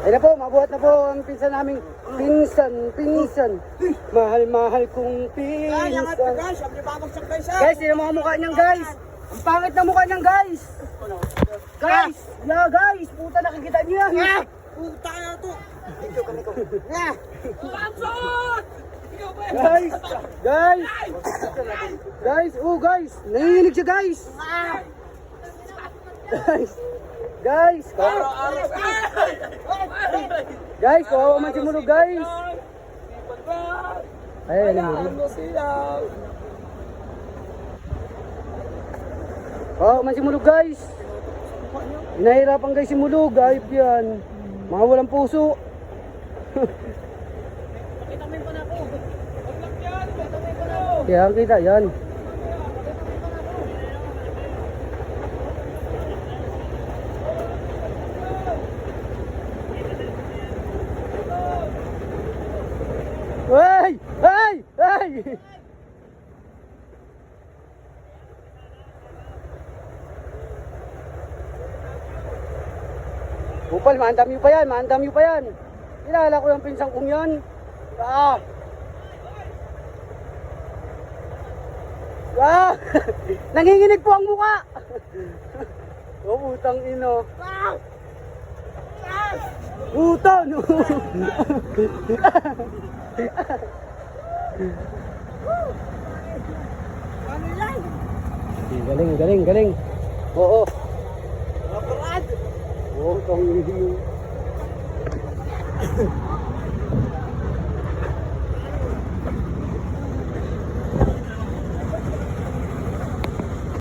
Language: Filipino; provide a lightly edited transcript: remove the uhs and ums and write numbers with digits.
Ayun na po, mabuhat na po ang pinsan naming pinsan. Mahal kong pinsan. Guys, yun ang mga mukha niyang guys. Ang pangit na mukha niyang guys. Guys, guys, puta nakikita niyo yan. Puta na to! Guys, nanginginig siya guys. Guys, kawawa man si Mulog guys. Ay, kawawa man si Mulog guys. Hinahirapan guys si Mulog, ayop yan. Mga walang puso. Kaya kita yan. Hey! Hey! Hey! Bupal, maandam nyo pa yan. Kilala ko yung pinsang kong yan. Nanginginig po ang mukha. Putang ino. Puta, no. Galing. Oo. Oo, tong